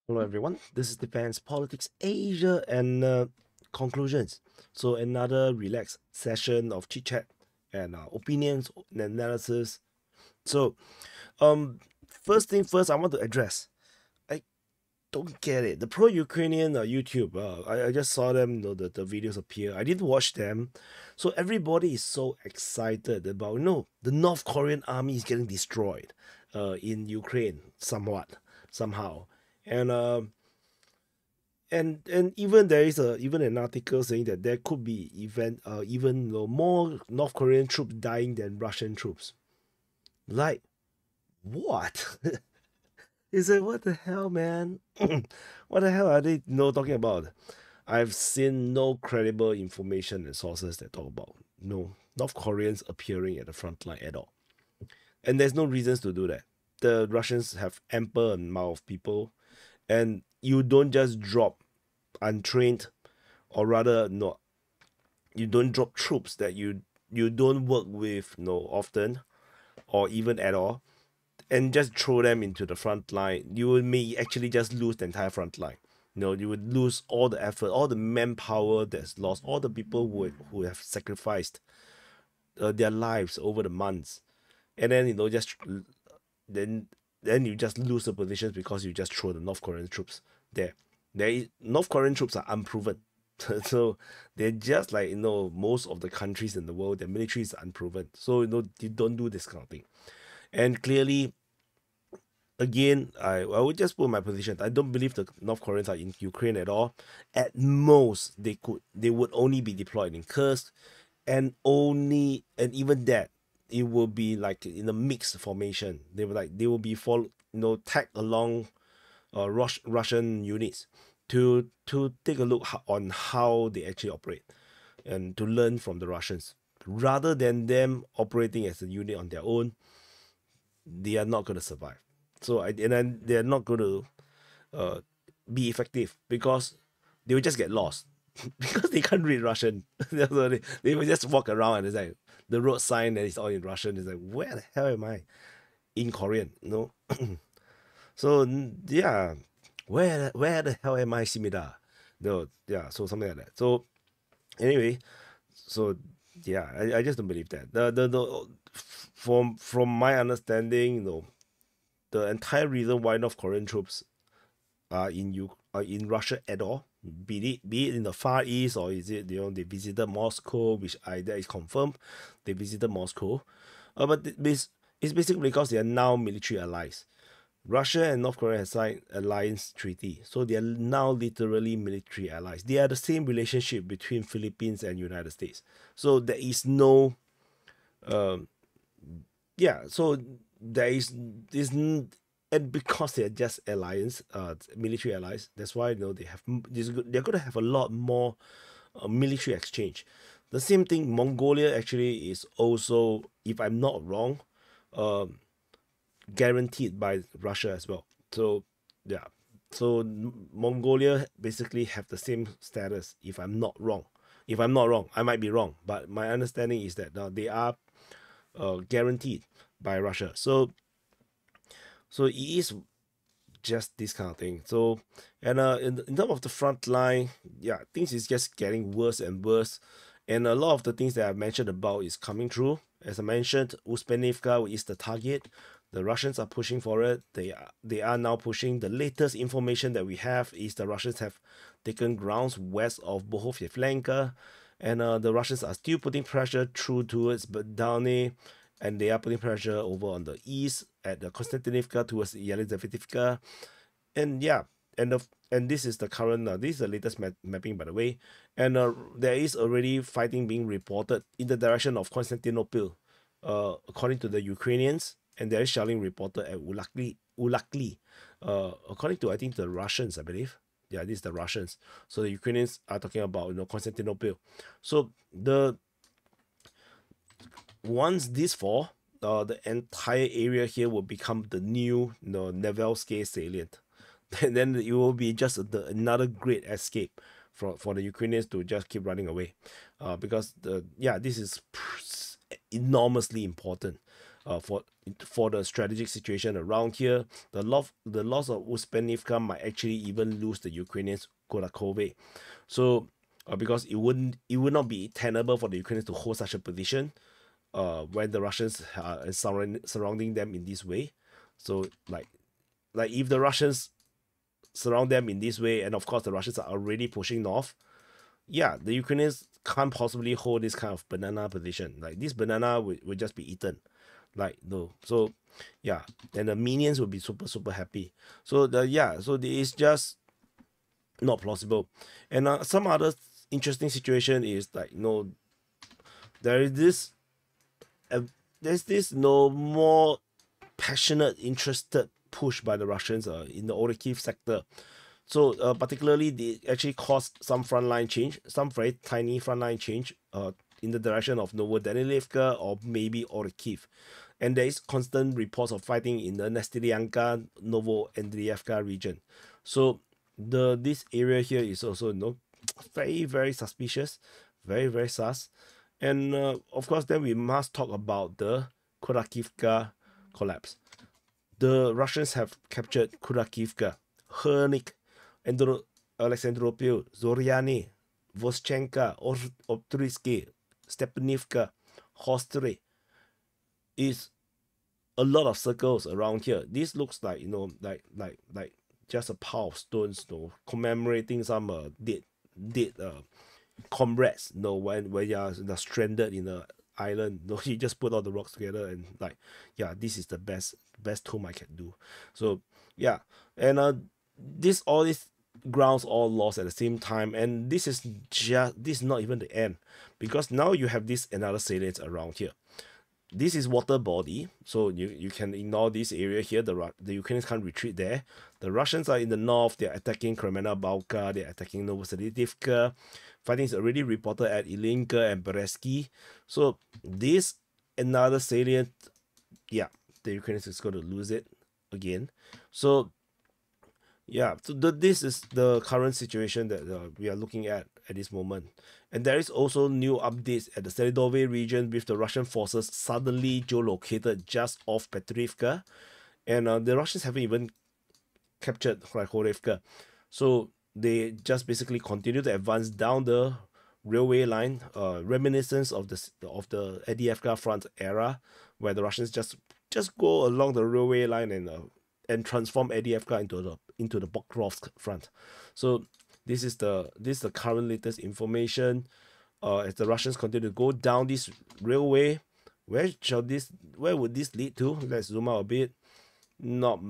Hello, everyone. This is Defense Politics Asia and conclusions. So, another relaxed session of chit chat and opinions and analysis. So, um, first thing first, I want to address. I don't get it. The pro-Ukrainian YouTube. I just saw them. The videos appear. I didn't watch them. So everybody is so excited about the North Korean army is getting destroyed, in Ukraine somehow, and and even there is even an article saying that there could be even more North Korean troops dying than Russian troops. Like what? Is it what the hell, man? What the hell are they talking about? I've seen no credible information and sources that talk about no North Koreans appearing at the front line at all. And there's no reasons to do that. The Russians have ample amount of people, and you don't just drop untrained, or rather no, you don't drop troops that you don't work with often or even at all, and just throw them into the front line. You may actually just lose the entire front line. You would lose all the effort, all the manpower that's lost, all the people who have sacrificed their lives over the months, and then just then then you just lose the positions because you just throw the North Korean troops there. North Korean troops are unproven. So they're just like most of the countries in the world. Their military is unproven. So you don't do this kind of thing. And clearly, again, I would just put my position. I don't believe the North Koreans are in Ukraine at all. At most, they would only be deployed in Kursk, and even that, it will be like in a mixed formation. They will be tag along Russian units to take a look on how they actually operate, and to learn from the Russians, rather than them operating as a unit on their own. They are not going to survive. So and then they are not going to uh, be effective, because they will just get lost because they can't read Russian. So they will just walk around, and it's like the road sign and it's all in Russian. It's like, where the hell am I? In Korean, no. So yeah, where the hell am I, Simida? No, yeah, so something like that. So anyway, so yeah, I just don't believe that. The from my understanding, the entire reason why North Korean troops are in Russia at all, be it in the Far East, or is it they visited Moscow, which that is confirmed, they visited Moscow, but it's basically because they are now military allies. Russia and North Korea have signed alliance treaty, so they are now literally military allies. They are the same relationship between Philippines and United States. So there is no, um, yeah. So there is, and because they are just alliance, military allies. That's why they're going to have a lot more military exchange. The same thing, Mongolia actually is also, if I'm not wrong, um, guaranteed by Russia as well. So yeah, so Mongolia basically have the same status. If I'm not wrong, I might be wrong, but my understanding is that they are guaranteed by Russia. So it is just this kind of thing. So, and in terms of the front line, yeah, things is just getting worse and worse, and a lot of the things that I've mentioned about is coming true. As I mentioned, Uspenivka is the target. The Russians are pushing for it. They are now pushing. The latest information that we have is the Russians have taken grounds west of Bohovyevlenka, and the Russians are still putting pressure through towards Berdane, and they are putting pressure over on the east at the Konstantinivka towards Yelizavetivka, and yeah, and this is the current this is the latest mapping, by the way, and there is already fighting being reported in the direction of Constantinople, according to the Ukrainians, and there is shelling reported at Ulakli, according to, I think, the Russians, I believe. Yeah, this is the Russians. So the Ukrainians are talking about Constantinople. So the once this fall, the entire area here will become the new Nevelske salient. And then it will be just another great escape for the Ukrainians to just keep running away, because this is enormously important. for the strategic situation around here. The loss of Uspenivka might actually even lose the Ukrainians Kurakove. So because it would not be tenable for the Ukrainians to hold such a position when the Russians are surrounding them in this way. So like if the Russians surround them in this way, and of course the Russians are already pushing north, yeah, the Ukrainians can't possibly hold this kind of banana position. Like this banana will just be eaten. Like no. So yeah, and the minions will be super happy. So it's just not plausible. And some other interesting situation is like there is this there's this more passionate, interested push by the Russians in the Orikhiv sector. So particularly, they actually caused some frontline change, some very tiny frontline change in the direction of Novodanilivka or maybe Orikhiv. And there is constant reports of fighting in the Nestilianka, Novoandrievka region. So this area here is also very suspicious, very sus. And of course, then we must talk about the Kurakivka collapse. The Russians have captured Kurakivka, Hernik, Alexandropil, Zoriani, Voschenka, Optrisky, Stepanivka, Hostre. Is a lot of circles around here. This looks like like just a pile of stones, commemorating some dead comrades. When you're stranded in an island, you just put all the rocks together and this is the best tomb I can do. So yeah, and all these grounds all lost at the same time, and this is not even the end, because now you have this another salient around here. This is water body, so you can ignore this area here. The Ukrainians can't retreat there. The Russians are in the north. They're attacking Kremena Balka. They're attacking Novoselidivka. Fighting is already reported at Ilinka and Beresky. So this another salient, yeah, the Ukrainians is going to lose it again. So yeah, so this is the current situation that we are looking at this moment. And there is also new updates at the Selidove region, with the Russian forces suddenly geolocated just off Petrivka. And the Russians haven't even captured Kharkovka. So they just basically continue to advance down the railway line, reminiscence of the Adivka front era, where the Russians just go along the railway line and transform Adivka into the Pokrovsk front. So this is the current latest information. As the Russians continue to go down this railway, where would this lead to? Let's zoom out a bit. Not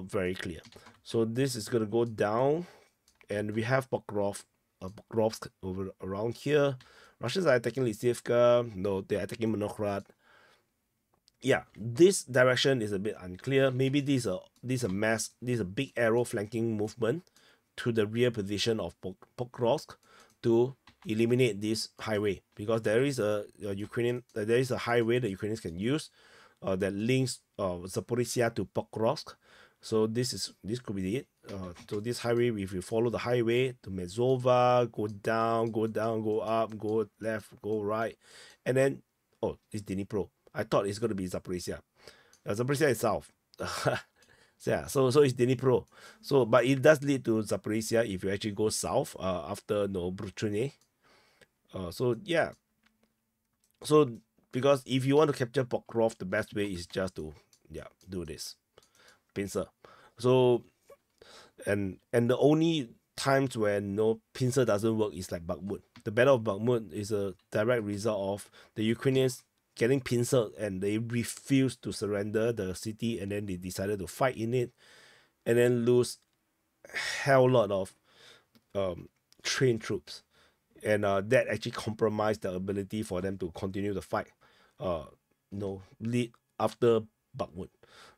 very clear. So this is gonna go down, and we have Pokrovsk over around here. Russians are attacking Lysivka. No, they're attacking Monokhrad. Yeah, this direction is a bit unclear. Maybe this is a big arrow flanking movement to the rear position of Pokrovsk to eliminate this highway, because there is a highway that Ukrainians can use that links Zaporizhia to Pokrovsk. So this could be it. So this highway, if you follow the highway to Mezova, go down, go up, go left, go right, and then it's Dnipro. I thought it's going to be Zaporizhia. Zaporizhia is south. Yeah, so it's Dnipro. So, but it does lead to Zaporizhia if you actually go south after Bruchune. So yeah. So because if you want to capture Pokrov, the best way is just to do this pincer. So and the only times when pincer doesn't work is like Bakhmut. The Battle of Bakhmut is a direct result of the Ukrainians getting pincered, and they refused to surrender the city, and then they decided to fight in it, and then lose a hell lot of trained troops, and that actually compromised the ability for them to continue the fight lead after Bakhmut.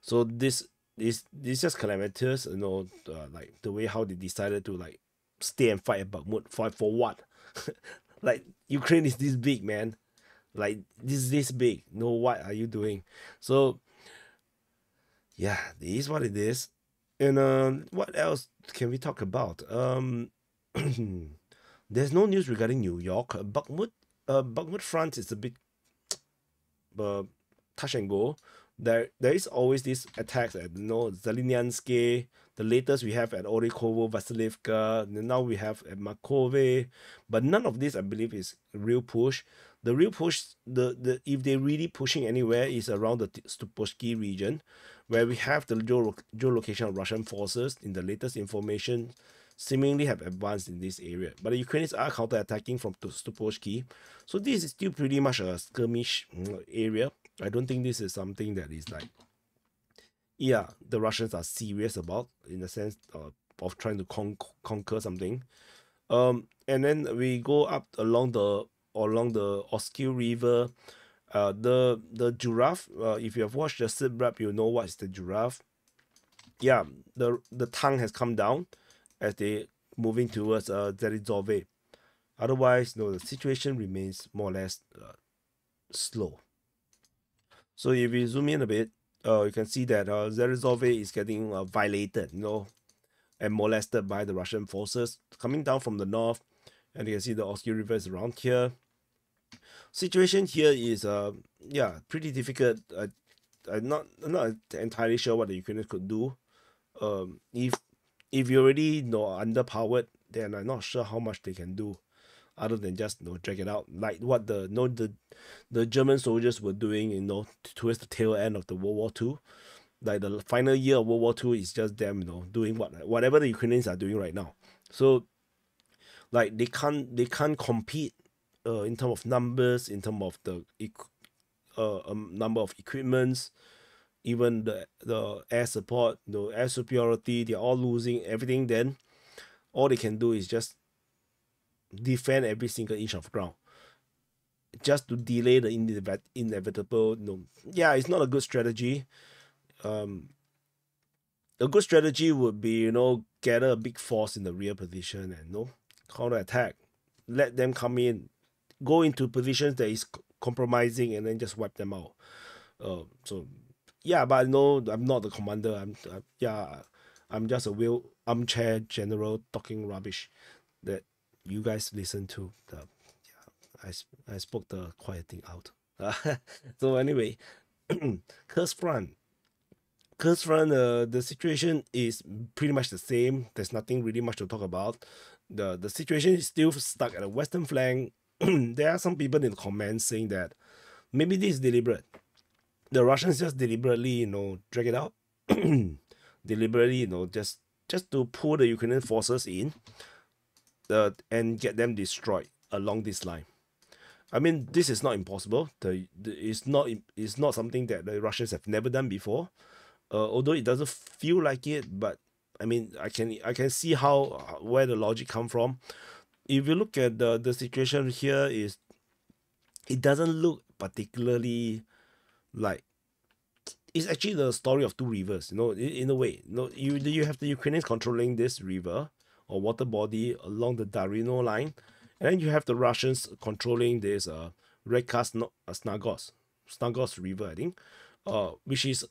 So this is just calamitous, like the way how they decided to like stay and fight at Bakhmut. Fight for what? Like, Ukraine is this big, man. Like, this big. What are you doing? So yeah, this is what it is. And what else can we talk about? There's no news regarding New York. Bakhmut front is a bit touch and go. There is always these attacks at Zelenianske. The latest we have at Orikovo, Vasilivka. Now we have at Makove, but none of this I believe is a real push. The real push, the if they're really pushing anywhere, is around the Stupovsky region, where we have the geolocation of Russian forces. In the latest information, seemingly have advanced in this area, but the Ukrainians are counter-attacking from Stupovsky, so this is still pretty much a skirmish area. I don't think this is something that is like, yeah, the Russians are serious about, in the sense of trying to conquer something. And then we go up along the Oskil River. The giraffe. If you have watched the sit rep, you know what is the giraffe. Yeah, the tongue has come down as they moving towards Zerizove. Otherwise, the situation remains more or less slow. So if you zoom in a bit, you can see that Zerizove is getting violated, and molested by the Russian forces coming down from the north. And you can see the Oskil River is around here. Situation here is pretty difficult. I'm not entirely sure what the Ukrainians could do. If you're already underpowered, then I'm not sure how much they can do, other than just drag it out, like what the German soldiers were doing, towards the tail end of the World War II. Like the final year of World War II is just them, doing whatever the Ukrainians are doing right now. So, like they can't compete in terms of numbers, in terms of the number of equipments, even the air support, the air superiority. They're all losing everything. Then all they can do is just defend every single inch of ground, just to delay the inevitable. Yeah, it's not a good strategy. A good strategy would be, gather a big force in the rear position and counter attack, let them come in, go into positions that is compromising, and then just wipe them out. So yeah, but no, I'm not the commander. I'm just a armchair general talking rubbish that you guys listen to. I spoke the quiet thing out. So anyway, Kursk front, the situation is pretty much the same. There's nothing really much to talk about. The situation is still stuck at the western flank. There are some people in the comments saying that maybe this is deliberate. The Russians just deliberately, drag it out. Deliberately, just to pull the Ukrainian forces in and get them destroyed along this line. I mean, this is not impossible. It's not something that the Russians have never done before. Although it doesn't feel like it, but I mean, I can see where the logic come from. If you look at the situation here, it doesn't look particularly like it's actually the story of two rivers. In a way, you have the Ukrainians controlling this river or water body along the Darino line, and then you have the Russians controlling this Krka Snagos River, I think, which is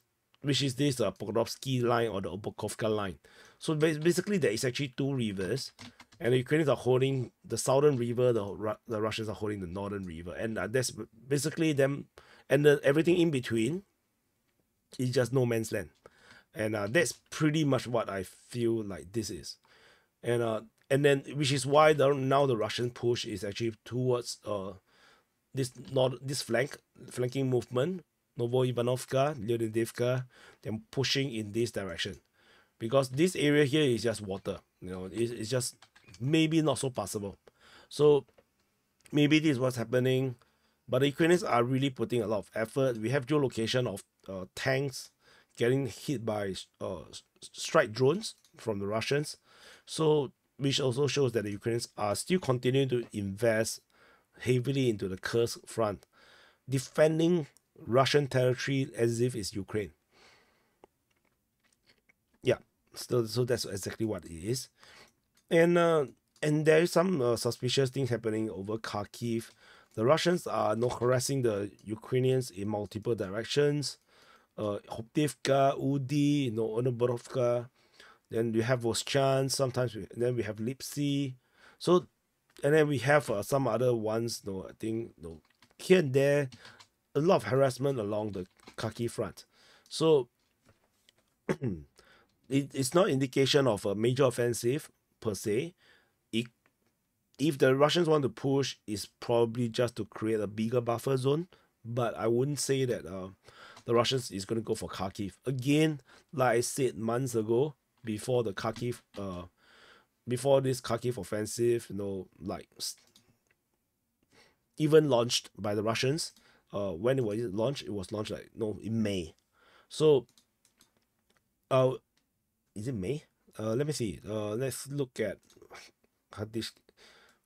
this Pokrovsky line or the Obokovka line. So basically, there is actually two rivers, and the Ukrainians are holding the southern river. The Russians are holding the northern river, and that's basically them. And everything in between is just no man's land, and that's pretty much what I feel like this is. And then which is why now the Russian push is actually towards this flanking movement, Novoivanovka, Leonidivka, them pushing in this direction, because this area here is just water. It's just maybe not so possible. So maybe this is what's happening, but the Ukrainians are really putting a lot of effort. We have geolocation of tanks getting hit by strike drones from the Russians, so which also shows that the Ukrainians are still continuing to invest heavily into the Kursk front, defending Russian territory as if it's Ukraine. Yeah, so that's exactly what it is. And there is some suspicious things happening over Kharkiv. The Russians are harassing the Ukrainians in multiple directions. Hoptivka, Udi, Onoborovka. Then we have Voschan. Sometimes then we have Lipsy. So, and then we have some other ones. I think here and there. a lot of harassment along the Kharkiv front. So it's not indication of a major offensive per se. If the Russians want to push, it's probably just to create a bigger buffer zone. But I wouldn't say that the Russians is going to go for Kharkiv again. Like I said months ago, before the Kharkiv, before this Kharkiv offensive, like even launched by the Russians. When it was launched, it was launched in May. So, is it May? Let me see. Let's look at this.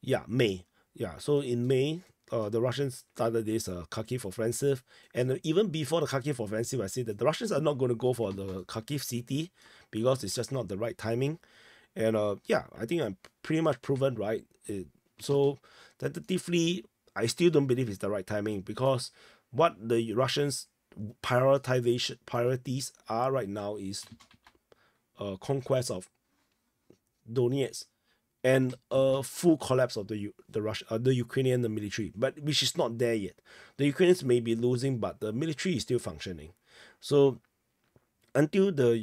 Yeah, May. Yeah, so in May, the Russians started this Kharkiv offensive, and even before the Kharkiv offensive, I said that the Russians are not going to go for the Kharkiv city because it's just not the right timing. And yeah, I think I'm pretty much proven right. So tentatively, I still don't believe it's the right timing because what the Russians' priorities are right now is conquest of Donetsk and a full collapse of the Ukrainian military, but which is not there yet. The Ukrainians may be losing, but the military is still functioning. So until the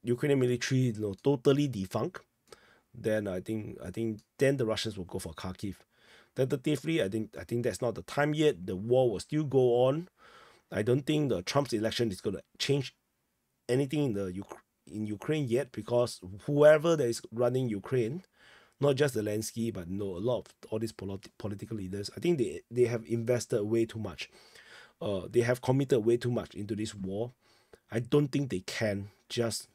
Ukrainian military totally defunct, then I think then the Russians will go for Kharkiv. Tentatively, I think that's not the time yet. The war will still go on. I don't think the Trump's election is going to change anything in Ukraine yet, because whoever that is running Ukraine, not just Zelensky, but a lot of all these political leaders, I think they have invested way too much. They have committed way too much into this war. I don't think they can just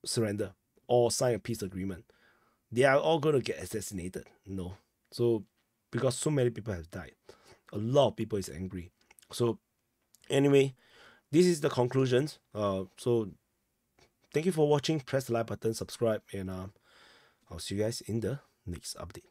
surrender or sign a peace agreement. They are all going to get assassinated. So because so many people have died, a lot of people is angry. So anyway, this is the conclusions. So thank you for watching. Press the like button, subscribe, and I'll see you guys in the next update.